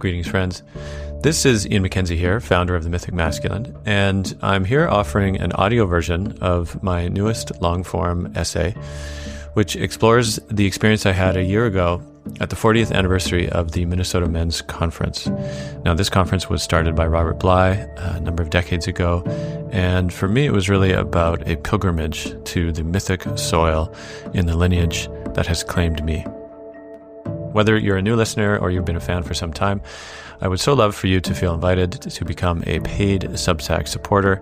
Greetings, friends. This is Ian McKenzie here, founder of The Mythic Masculine, and I'm here offering an audio version of my newest long-form essay, which explores the experience I had a year ago at the 40th anniversary of the Minnesota Men's Conference. Now, this conference was started by Robert Bly a number of decades ago, and for me, it was really about a pilgrimage to the mythic soil in the lineage that has claimed me. Whether you're a new listener or you've been a fan for some time, I would so love for you to feel invited to become a paid Substack supporter,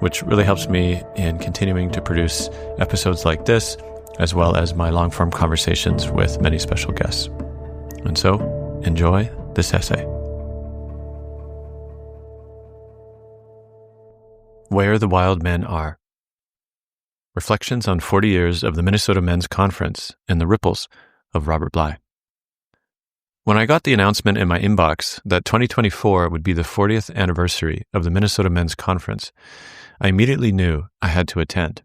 which really helps me in continuing to produce episodes like this, as well as my long-form conversations with many special guests. And so, enjoy this essay. Where the Wild Men Are. Reflections on 40 years of the Minnesota Men's Conference and the ripples of Robert Bly. When I got the announcement in my inbox that 2024 would be the 40th anniversary of the Minnesota Men's Conference, I immediately knew I had to attend.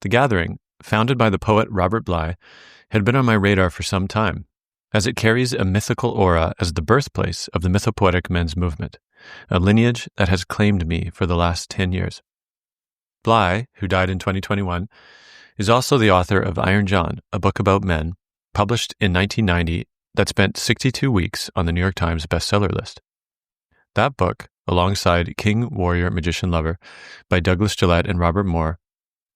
The gathering, founded by the poet Robert Bly, had been on my radar for some time, as it carries a mythical aura as the birthplace of the mythopoetic men's movement, a lineage that has claimed me for the last 10 years. Bly, who died in 2021, is also the author of Iron John, a book about men, published in 1990 that spent 62 weeks on the New York Times bestseller list. That book, alongside King, Warrior, Magician, Lover by Douglas Gillette and Robert Moore,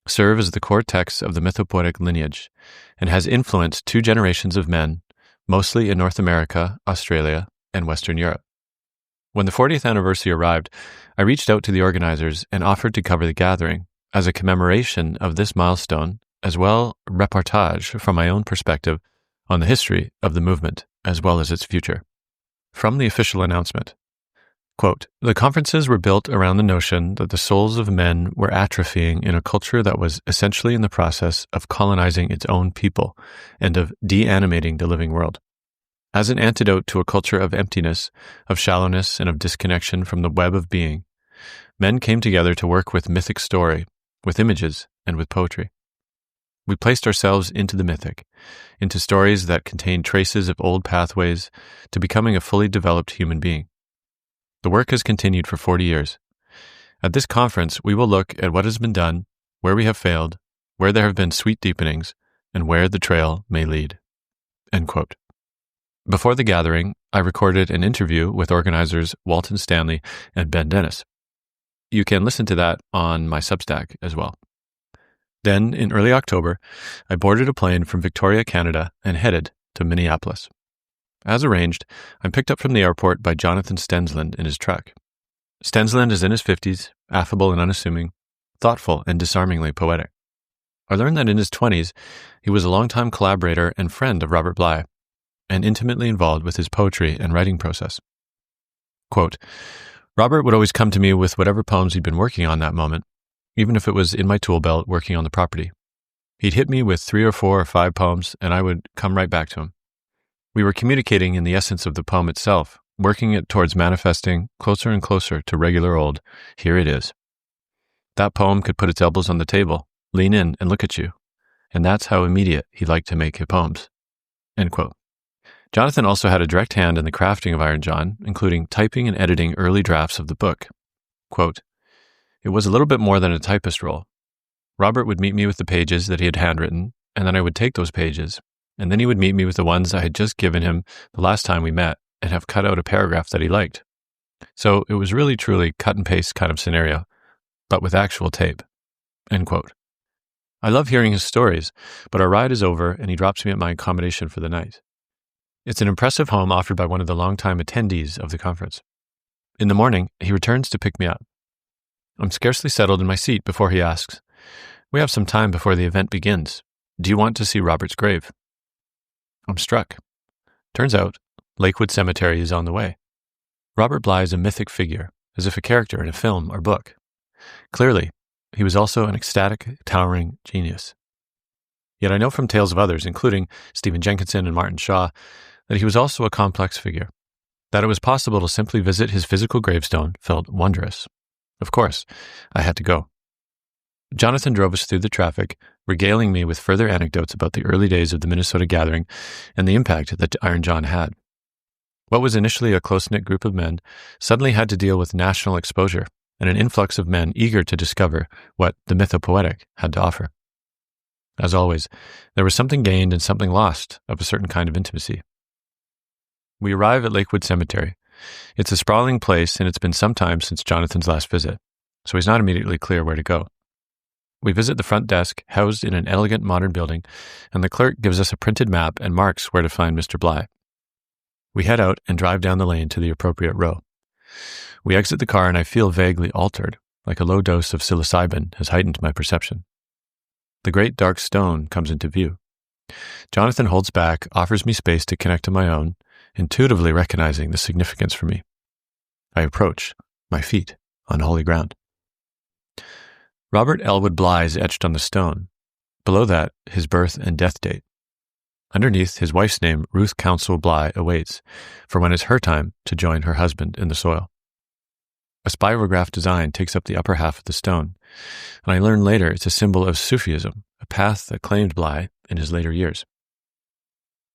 serve as the core texts of the mythopoetic lineage and has influenced two generations of men, mostly in North America, Australia, and Western Europe. When the 40th anniversary arrived, I reached out to the organizers and offered to cover the gathering as a commemoration of this milestone, as well reportage from my own perspective on the history of the movement as well as its future. From the official announcement, quote, "The conferences were built around the notion that the souls of men were atrophying in a culture that was essentially in the process of colonizing its own people and of de-animating the living world. As an antidote to a culture of emptiness, of shallowness, and of disconnection from the web of being, men came together to work with mythic story, with images, and with poetry. We placed ourselves into the mythic, into stories that contain traces of old pathways to becoming a fully developed human being. The work has continued for 40 years. At this conference, we will look at what has been done, where we have failed, where there have been sweet deepenings, and where the trail may lead." End quote. Before the gathering, I recorded an interview with organizers Walton Stanley and Ben Dennis. You can listen to that on my Substack as well. Then, in early October, I boarded a plane from Victoria, Canada, and headed to Minneapolis. As arranged, I'm picked up from the airport by Jonathan Stensland in his truck. Stensland is in his 50s, affable and unassuming, thoughtful and disarmingly poetic. I learned that in his 20s, he was a longtime collaborator and friend of Robert Bly, and intimately involved with his poetry and writing process. Quote, "Robert would always come to me with whatever poems he'd been working on that moment, even if it was in my tool belt working on the property. He'd hit me with 3 or 4 or 5 poems, and I would come right back to him. We were communicating in the essence of the poem itself, working it towards manifesting closer and closer to regular old, here it is. That poem could put its elbows on the table, lean in and look at you, and that's how immediate he liked to make his poems." End quote. Jonathan also had a direct hand in the crafting of Iron John, including typing and editing early drafts of the book. Quote, "It was a little bit more than a typist role. Robert would meet me with the pages that he had handwritten, and then I would take those pages, and then he would meet me with the ones I had just given him the last time we met and have cut out a paragraph that he liked. So it was really truly cut and paste kind of scenario, but with actual tape." End quote. I love hearing his stories, but our ride is over and he drops me at my accommodation for the night. It's an impressive home offered by one of the longtime attendees of the conference. In the morning, he returns to pick me up. I'm scarcely settled in my seat before he asks, "We have some time before the event begins. Do you want to see Robert's grave?" I'm struck. Turns out, Lakewood Cemetery is on the way. Robert Bly is a mythic figure, as if a character in a film or book. Clearly, he was also an ecstatic, towering genius. Yet I know from tales of others, including Stephen Jenkinson and Martin Shaw, that he was also a complex figure. That it was possible to simply visit his physical gravestone felt wondrous. Of course, I had to go. Jonathan drove us through the traffic, regaling me with further anecdotes about the early days of the Minnesota gathering and the impact that Iron John had. What was initially a close-knit group of men suddenly had to deal with national exposure and an influx of men eager to discover what the mythopoetic had to offer. As always, there was something gained and something lost of a certain kind of intimacy. We arrive at Lakewood Cemetery. It's a sprawling place, and it's been some time since Jonathan's last visit, so he's not immediately clear where to go. We visit the front desk, housed in an elegant modern building, and the clerk gives us a printed map and marks where to find Mr. Bly. We head out and drive down the lane to the appropriate row. We exit the car and I feel vaguely altered, like a low dose of psilocybin has heightened my perception. The great dark stone comes into view. Jonathan holds back, offers me space to connect to my own, intuitively recognizing the significance for me. I approach, my feet on holy ground. Robert Elwood Bly is etched on the stone. Below that, his birth and death date. Underneath, his wife's name, Ruth Counsell Bly, awaits for when it's her time to join her husband in the soil. A spirograph design takes up the upper half of the stone, and I learn later it's a symbol of Sufism, a path that claimed Bly in his later years.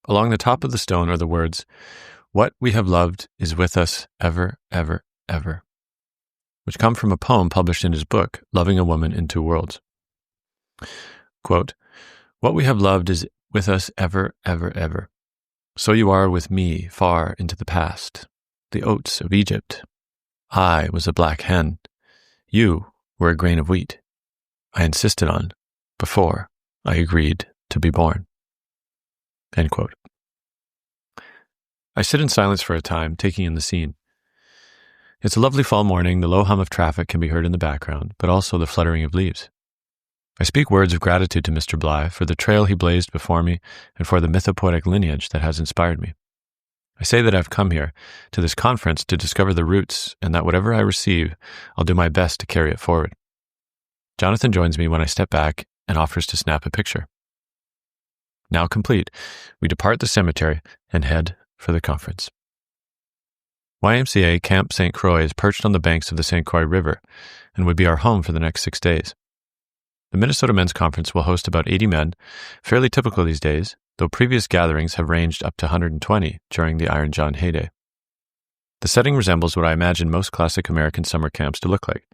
Along the top of the stone are the words, "What we have loved is with us ever, ever, ever," which come from a poem published in his book, Loving a Woman in Two Worlds. Quote, "What we have loved is with us ever, ever, ever. So you are with me far into the past, the oats of Egypt. I was a black hen. You were a grain of wheat. I insisted on before I agreed to be born." End quote. I sit in silence for a time, taking in the scene. It's a lovely fall morning. The low hum of traffic can be heard in the background, but also the fluttering of leaves. I speak words of gratitude to Mr. Bly for the trail he blazed before me and for the mythopoetic lineage that has inspired me. I say that I've come here to this conference to discover the roots and that whatever I receive, I'll do my best to carry it forward. Jonathan joins me when I step back and offers to snap a picture. Now complete, we depart the cemetery and head for the conference. YMCA Camp St. Croix is perched on the banks of the St. Croix River and would be our home for the next 6 days. The Minnesota Men's Conference will host about 80 men, fairly typical these days, though previous gatherings have ranged up to 120 during the Iron John heyday. The setting resembles what I imagine most classic American summer camps to look like.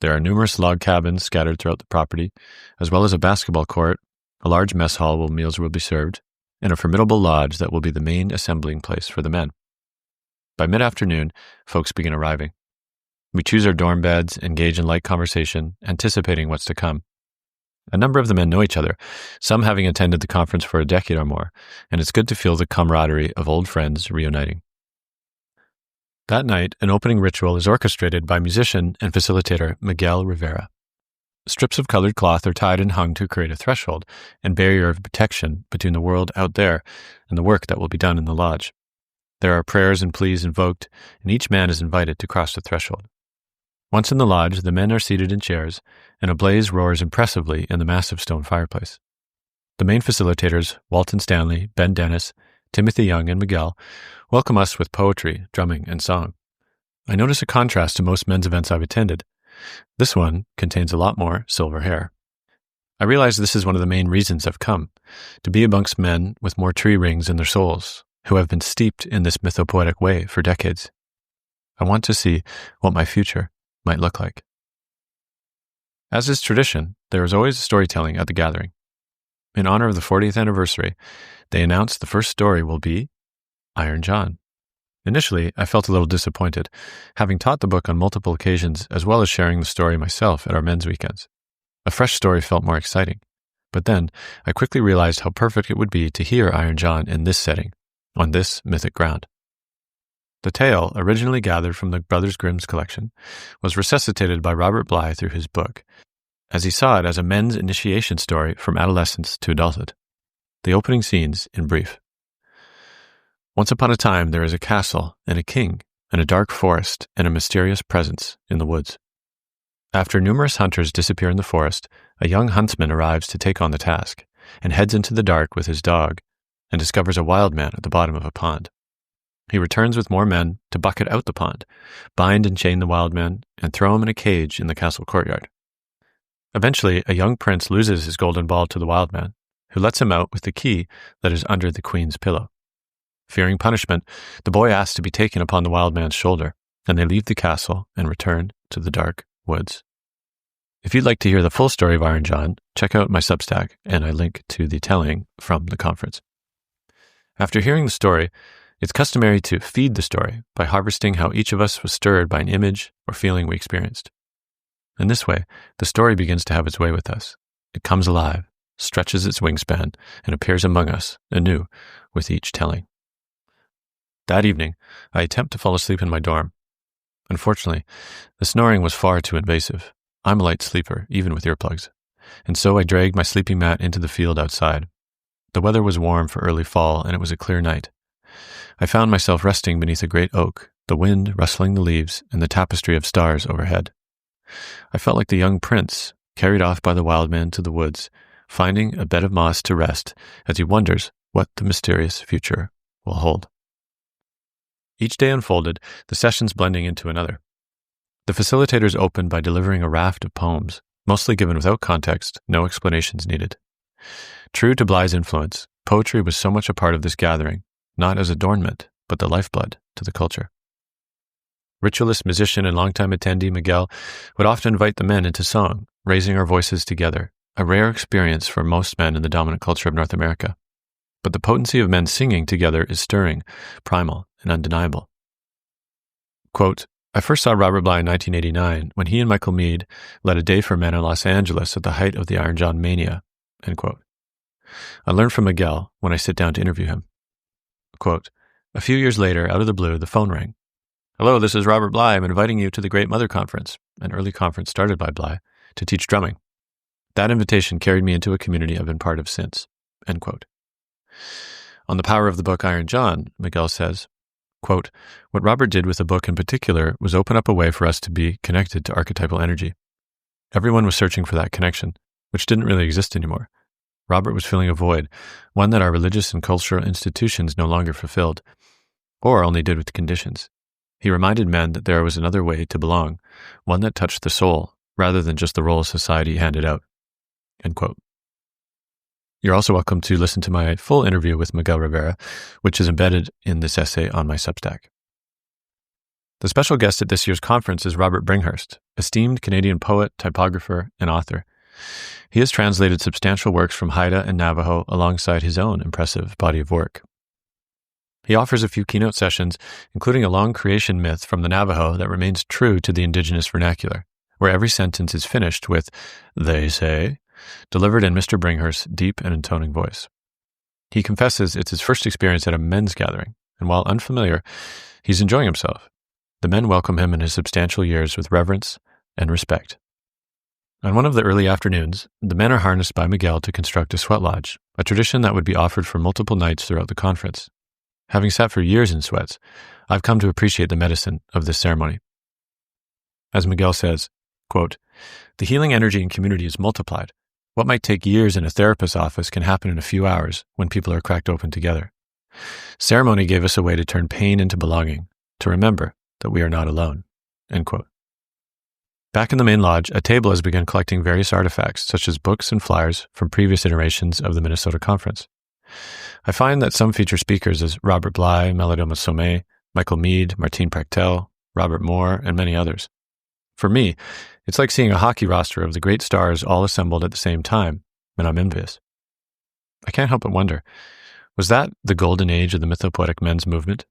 There are numerous log cabins scattered throughout the property, as well as a basketball court, a large mess hall where meals will be served, and a formidable lodge that will be the main assembling place for the men. By mid-afternoon, folks begin arriving. We choose our dorm beds, engage in light conversation, anticipating what's to come. A number of the men know each other, some having attended the conference for a decade or more, and it's good to feel the camaraderie of old friends reuniting. That night, an opening ritual is orchestrated by musician and facilitator Miguel Rivera. Strips of colored cloth are tied and hung to create a threshold and barrier of protection between the world out there and the work that will be done in the lodge. There are prayers and pleas invoked, and each man is invited to cross the threshold. Once in the lodge, the men are seated in chairs, and a blaze roars impressively in the massive stone fireplace. The main facilitators, Walton Stanley, Ben Dennis, Timothy Young, and Miguel, welcome us with poetry, drumming, and song. I notice a contrast to most men's events I've attended. This one contains a lot more silver hair. I realize this is one of the main reasons I've come, to be amongst men with more tree rings in their souls, who have been steeped in this mythopoetic way for decades. I want to see what my future might look like. As is tradition, there is always storytelling at the gathering. In honor of the 40th anniversary, they announced the first story will be Iron John. Initially, I felt a little disappointed, having taught the book on multiple occasions as well as sharing the story myself at our men's weekends. A fresh story felt more exciting, but then I quickly realized how perfect it would be to hear Iron John in this setting, on this mythic ground. The tale, originally gathered from the Brothers Grimm's collection, was resuscitated by Robert Bly through his book, as he saw it as a men's initiation story from adolescence to adulthood. The opening scenes in brief. Once upon a time, there is a castle and a king and a dark forest and a mysterious presence in the woods. After numerous hunters disappear in the forest, a young huntsman arrives to take on the task and heads into the dark with his dog and discovers a wild man at the bottom of a pond. He returns with more men to bucket out the pond, bind and chain the wild man, and throw him in a cage in the castle courtyard. Eventually, a young prince loses his golden ball to the wild man, who lets him out with the key that is under the queen's pillow. Fearing punishment, the boy asks to be taken upon the wild man's shoulder, and they leave the castle and return to the dark woods. If you'd like to hear the full story of Iron John, check out my Substack, and I link to the telling from the conference. After hearing the story, it's customary to feed the story by harvesting how each of us was stirred by an image or feeling we experienced. In this way, the story begins to have its way with us. It comes alive, stretches its wingspan, and appears among us anew with each telling. That evening, I attempt to fall asleep in my dorm. Unfortunately, the snoring was far too invasive. I'm a light sleeper, even with earplugs, and so I dragged my sleeping mat into the field outside. The weather was warm for early fall, and it was a clear night. I found myself resting beneath a great oak, the wind rustling the leaves and the tapestry of stars overhead. I felt like the young prince, carried off by the wild man to the woods, finding a bed of moss to rest as he wonders what the mysterious future will hold. Each day unfolded, the sessions blending into another. The facilitators opened by delivering a raft of poems, mostly given without context, no explanations needed. True to Bly's influence, poetry was so much a part of this gathering, not as adornment, but the lifeblood to the culture. Ritualist musician and longtime attendee Miguel would often invite the men into song, raising our voices together, a rare experience for most men in the dominant culture of North America. But the potency of men singing together is stirring, primal, and undeniable. Quote, I first saw Robert Bly in 1989 when he and Michael Meade led a day for men in Los Angeles at the height of the Iron John mania, end quote. I learned from Miguel when I sit down to interview him. Quote, a few years later, out of the blue, the phone rang. Hello, this is Robert Bly. I'm inviting you to the Great Mother Conference, an early conference started by Bly, to teach drumming. That invitation carried me into a community I've been part of since, end quote. On the power of the book Iron John, Miguel says, quote, what Robert did with the book in particular was open up a way for us to be connected to archetypal energy. Everyone was searching for that connection, which didn't really exist anymore. Robert was filling a void, one that our religious and cultural institutions no longer fulfilled, or only did with conditions. He reminded men that there was another way to belong, one that touched the soul, rather than just the role society handed out, end quote. You're also welcome to listen to my full interview with Miguel Rivera, which is embedded in this essay on my Substack. The special guest at this year's conference is Robert Bringhurst, esteemed Canadian poet, typographer, and author. He has translated substantial works from Haida and Navajo alongside his own impressive body of work. He offers a few keynote sessions, including a long creation myth from the Navajo that remains true to the indigenous vernacular, where every sentence is finished with, they say, delivered in Mr. Bringhurst's deep and intoning voice. He confesses it's his first experience at a men's gathering, and while unfamiliar, he's enjoying himself. The men welcome him in his substantial years with reverence and respect. On one of the early afternoons, the men are harnessed by Miguel to construct a sweat lodge, a tradition that would be offered for multiple nights throughout the conference. Having sat for years in sweats, I've come to appreciate the medicine of this ceremony. As Miguel says, quote, the healing energy in community is multiplied. What might take years in a therapist's office can happen in a few hours when people are cracked open together. Ceremony gave us a way to turn pain into belonging, to remember that we are not alone, end quote. Back in the main lodge, a table has begun collecting various artifacts, such as books and flyers from previous iterations of the Minnesota Conference. I find that some feature speakers as Robert Bly, Melodoma Somé, Michael Meade, Martine Prachtel, Robert Moore, and many others. For me, it's like seeing a hockey roster of the great stars all assembled at the same time, and I'm envious. I can't help but wonder, was that the golden age of the mythopoetic men's movement?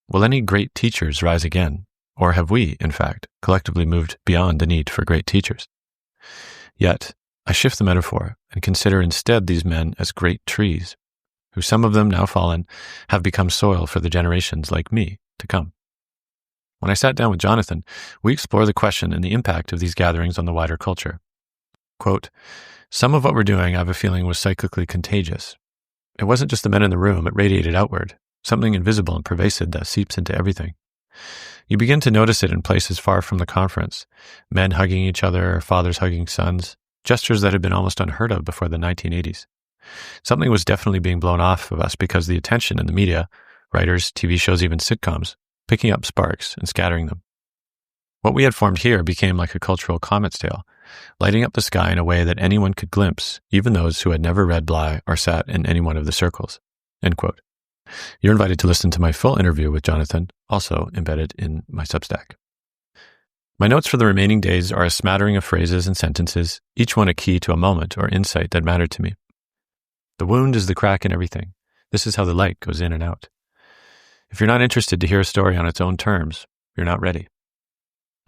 Will any great teachers rise again? Or have we, in fact, collectively moved beyond the need for great teachers? Yet, I shift the metaphor and consider instead these men as great trees, who some of them now fallen have become soil for the generations like me to come. When I sat down with Jonathan, we explore the question and the impact of these gatherings on the wider culture. Quote, some of what we're doing, I have a feeling, was cyclically contagious. It wasn't just the men in the room, it radiated outward, something invisible and pervasive that seeps into everything. You begin to notice it in places far from the conference, men hugging each other or fathers hugging sons, gestures that had been almost unheard of before the 1980s. Something was definitely being blown off of us because the attention in the media, writers, TV shows, even sitcoms, picking up sparks and scattering them. What we had formed here became like a cultural comet's tail, lighting up the sky in a way that anyone could glimpse, even those who had never read Bly or sat in any one of the circles, end quote. you're invited to listen to my full interview with Jonathan, also embedded in my Substack. My notes for the remaining days are a smattering of phrases and sentences, each one a key to a moment or insight that mattered to me. The wound is the crack in everything. This is how the light goes in and out. If you're not interested to hear a story on its own terms, you're not ready.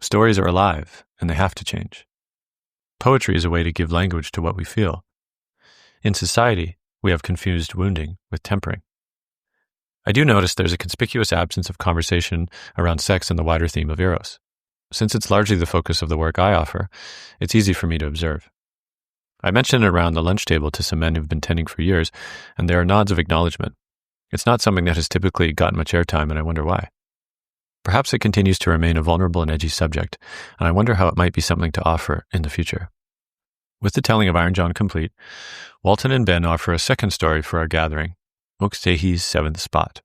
Stories are alive, and they have to change. Poetry is a way to give language to what we feel. In society, we have confused wounding with tempering. I do notice there's a conspicuous absence of conversation around sex and the wider theme of eros. Since it's largely the focus of the work I offer, it's easy for me to observe. I mention it around the lunch table to some men who've been tending for years, and there are nods of acknowledgement. It's not something that has typically gotten much airtime, and I wonder why. Perhaps it continues to remain a vulnerable and edgy subject, and I wonder how it might be something to offer in the future. With the telling of Iron John complete, Walton and Ben offer a second story for our gathering, Unktehi's Seventh Spot.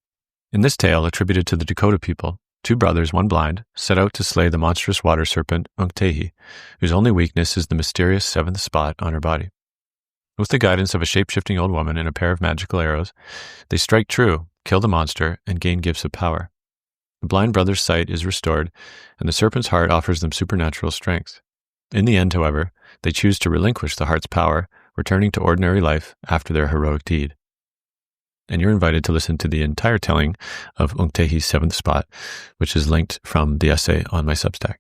In this tale, attributed to the Dakota people, two brothers, one blind, set out to slay the monstrous water serpent Unktehi, whose only weakness is the mysterious seventh spot on her body. With the guidance of a shape-shifting old woman and a pair of magical arrows, they strike true, kill the monster, and gain gifts of power. The blind brother's sight is restored, and the serpent's heart offers them supernatural strength. In the end, however, they choose to relinquish the heart's power, returning to ordinary life after their heroic deed. And you're invited to listen to the entire telling of Unktehi's Seventh Spot, which is linked from the essay on my Substack.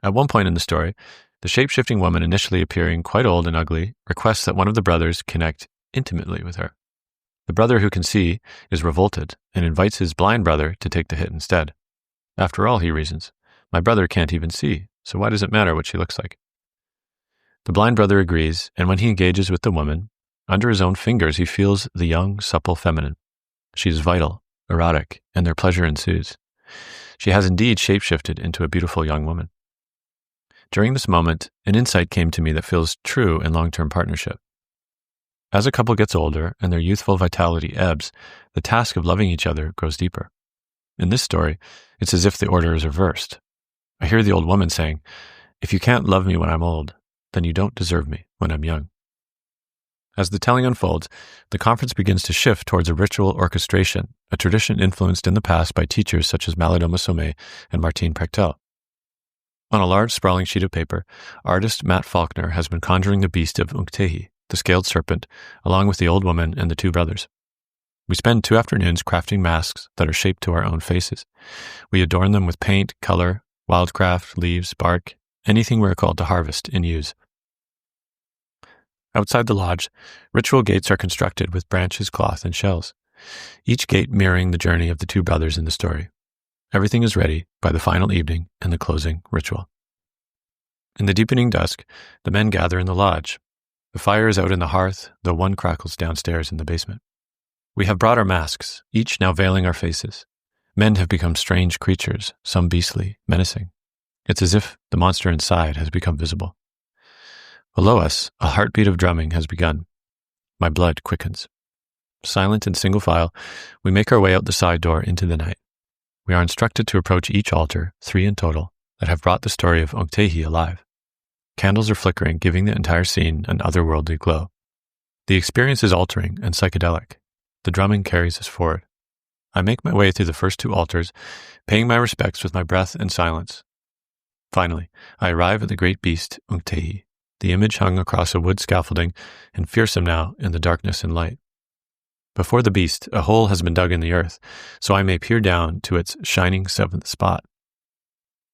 At one point in the story, the shape-shifting woman, initially appearing quite old and ugly, requests that one of the brothers connect intimately with her. The brother who can see is revolted and invites his blind brother to take the hit instead. After all, he reasons, my brother can't even see, so why does it matter what she looks like? The blind brother agrees, and when he engages with the woman, under his own fingers, he feels the young, supple feminine. She is vital, erotic, and their pleasure ensues. She has indeed shapeshifted into a beautiful young woman. During this moment, an insight came to me that feels true in long-term partnership. As a couple gets older and their youthful vitality ebbs, the task of loving each other grows deeper. In this story, it's as if the order is reversed. I hear the old woman saying, "If you can't love me when I'm old, then you don't deserve me when I'm young." As the telling unfolds, the conference begins to shift towards a ritual orchestration, a tradition influenced in the past by teachers such as Malidoma Somé and Martine Prechtel. On a large, sprawling sheet of paper, artist Matt Faulkner has been conjuring the beast of Unktehi, the scaled serpent, along with the old woman and the two brothers. We spend 2 afternoons crafting masks that are shaped to our own faces. We adorn them with paint, color, wildcraft, leaves, bark, anything we're called to harvest and use. Outside the lodge, ritual gates are constructed with branches, cloth, and shells, each gate mirroring the journey of the two brothers in the story. Everything is ready by the final evening and the closing ritual. In the deepening dusk, the men gather in the lodge. The fire is out in the hearth, though one crackles downstairs in the basement. We have brought our masks, each now veiling our faces. Men have become strange creatures, some beastly, menacing. It's as if the monster inside has become visible. Below us, a heartbeat of drumming has begun. My blood quickens. Silent in single file, we make our way out the side door into the night. We are instructed to approach each altar, 3 in total, that have brought the story of Unktehi alive. Candles are flickering, giving the entire scene an otherworldly glow. The experience is altering and psychedelic. The drumming carries us forward. I make my way through the first 2 altars, paying my respects with my breath and silence. Finally, I arrive at the great beast, Unktehi, the image hung across a wood scaffolding and fearsome now in the darkness and light. Before the beast, a hole has been dug in the earth, so I may peer down to its shining 7th spot.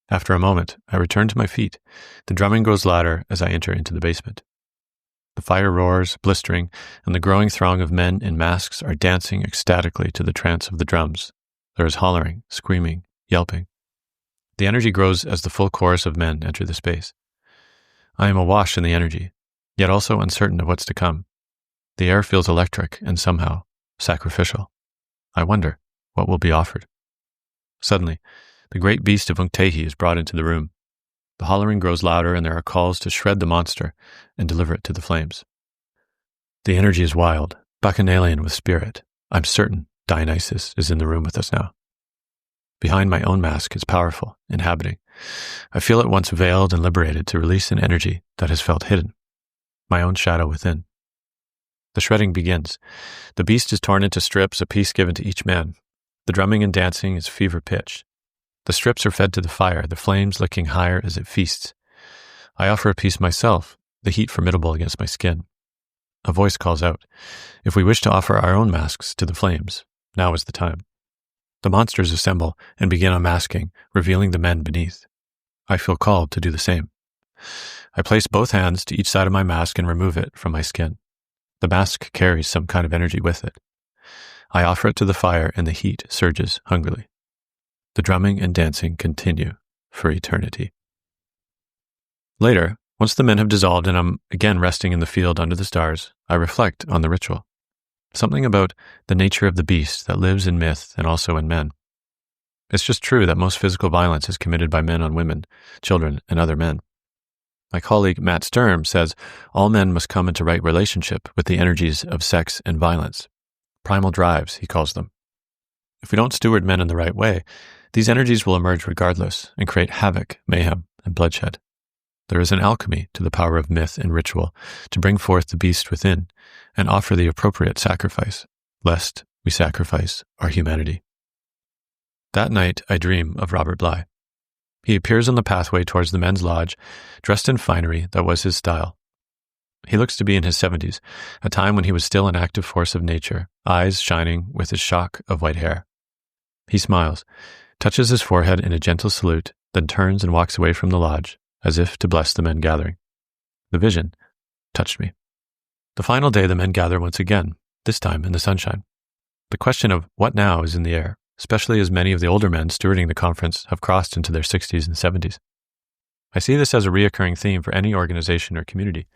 After a moment, I return to my feet. The drumming grows louder as I enter into the basement. The fire roars, blistering, and the growing throng of men in masks are dancing ecstatically to the trance of the drums. There is hollering, screaming, yelping. The energy grows as the full chorus of men enter the space. I am awash in the energy, yet also uncertain of what's to come. The air feels electric and somehow sacrificial. I wonder what will be offered. Suddenly, the great beast of Unktehi is brought into the room. The hollering grows louder and there are calls to shred the monster and deliver it to the flames. The energy is wild, bacchanalian with spirit. I'm certain Dionysus is in the room with us now. Behind my own mask is powerful, inhabiting. I feel at once veiled and liberated to release an energy that has felt hidden, my own shadow within. The shredding begins. The beast is torn into strips, a piece given to each man. The drumming and dancing is fever pitch. The strips are fed to the fire, the flames licking higher as it feasts. I offer a piece myself, the heat formidable against my skin. A voice calls out, if we wish to offer our own masks to the flames, now is the time. The monsters assemble and begin unmasking, revealing the men beneath. I feel called to do the same. I place both hands to each side of my mask and remove it from my skin. The mask carries some kind of energy with it. I offer it to the fire and the heat surges hungrily. The drumming and dancing continue for eternity. Later, once the men have dissolved and I'm again resting in the field under the stars, I reflect on the ritual. Something about the nature of the beast that lives in myth and also in men. It's just true that most physical violence is committed by men on women, children, and other men. My colleague Matt Sturm says all men must come into right relationship with the energies of sex and violence. Primal drives, he calls them. If we don't steward men in the right way, these energies will emerge regardless and create havoc, mayhem, and bloodshed. There is an alchemy to the power of myth and ritual to bring forth the beast within and offer the appropriate sacrifice, lest we sacrifice our humanity. That night, I dream of Robert Bly. He appears on the pathway towards the men's lodge, dressed in finery that was his style. He looks to be in his 70s, a time when he was still an active force of nature, eyes shining with his shock of white hair. He smiles, touches his forehead in a gentle salute, then turns and walks away from the lodge, as if to bless the men gathering. The vision touched me. The final day the men gather once again, this time in the sunshine. The question of what now is in the air, especially as many of the older men stewarding the conference have crossed into their 60s and 70s. I see this as a reoccurring theme for any organization or community.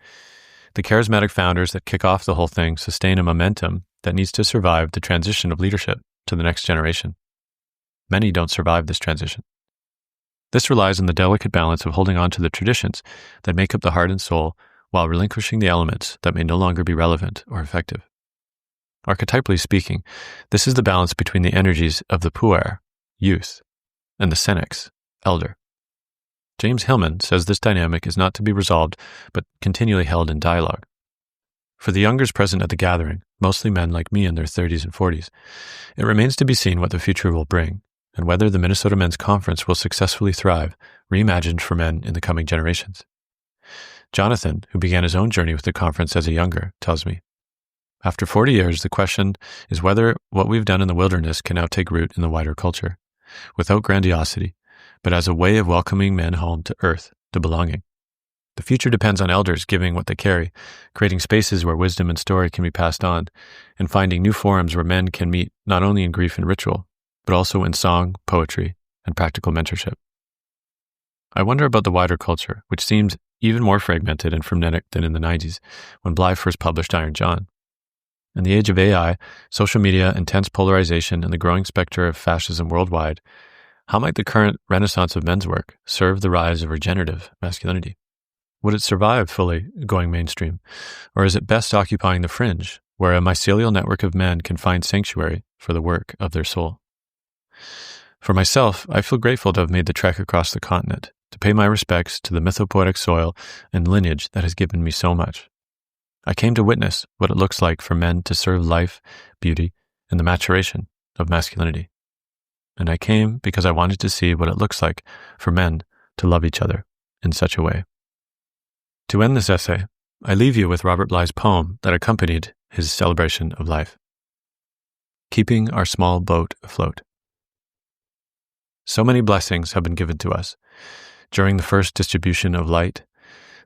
The charismatic founders that kick off the whole thing sustain a momentum that needs to survive the transition of leadership to the next generation. Many don't survive this transition. This relies on the delicate balance of holding on to the traditions that make up the heart and soul while relinquishing the elements that may no longer be relevant or effective. Archetypally speaking, this is the balance between the energies of the puer, youth, and the senex, elder. James Hillman says this dynamic is not to be resolved, but continually held in dialogue. For the youngers present at the gathering, mostly men like me in their 30s and 40s, it remains to be seen what the future will bring, and whether the Minnesota Men's Conference will successfully thrive, reimagined for men in the coming generations. Jonathan, who began his own journey with the conference as a younger, tells me, after 40 years, the question is whether what we've done in the wilderness can now take root in the wider culture, without grandiosity, but as a way of welcoming men home to earth, to belonging. The future depends on elders giving what they carry, creating spaces where wisdom and story can be passed on, and finding new forums where men can meet not only in grief and ritual, but also in song, poetry, and practical mentorship. I wonder about the wider culture, which seems even more fragmented and frenetic than in the 90s, when Bly first published Iron John. In the age of AI, social media, intense polarization, and the growing specter of fascism worldwide, how might the current renaissance of men's work serve the rise of regenerative masculinity? Would it survive fully going mainstream, or is it best occupying the fringe, where a mycelial network of men can find sanctuary for the work of their soul? For myself, I feel grateful to have made the trek across the continent, to pay my respects to the mythopoetic soil and lineage that has given me so much. I came to witness what it looks like for men to serve life, beauty, and the maturation of masculinity. And I came because I wanted to see what it looks like for men to love each other in such a way. To end this essay, I leave you with Robert Bly's poem that accompanied his celebration of life. Keeping our small boat afloat. So many blessings have been given to us during the first distribution of light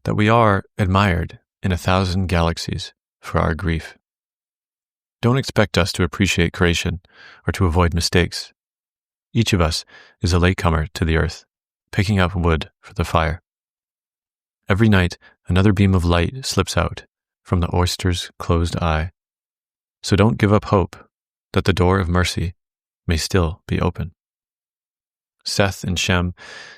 that we are admired in 1,000 galaxies for our grief. Don't expect us to appreciate creation or to avoid mistakes. Each of us is a latecomer to the earth, picking up wood for the fire. Every night, another beam of light slips out from the oyster's closed eye. So don't give up hope that the door of mercy may still be open. Seth and Shem,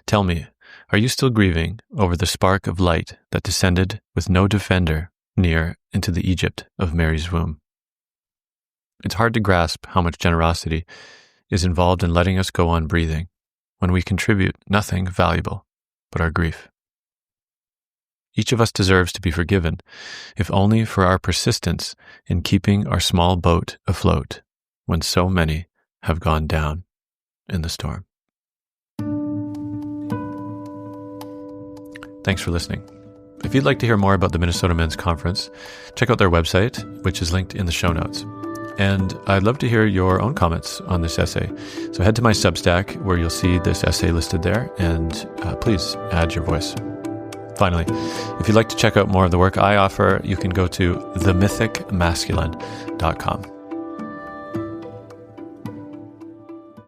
tell me, are you still grieving over the spark of light that descended with no defender near into the Egypt of Mary's womb? It's hard to grasp how much generosity is involved in letting us go on breathing when we contribute nothing valuable but our grief. Each of us deserves to be forgiven, if only for our persistence in keeping our small boat afloat when so many have gone down in the storm. Thanks for listening. If you'd like to hear more about the Minnesota Men's Conference, check out their website, which is linked in the show notes. And I'd love to hear your own comments on this essay. So head to my Substack, where you'll see this essay listed there, and please add your voice. Finally, if you'd like to check out more of the work I offer, you can go to themythicmasculine.com.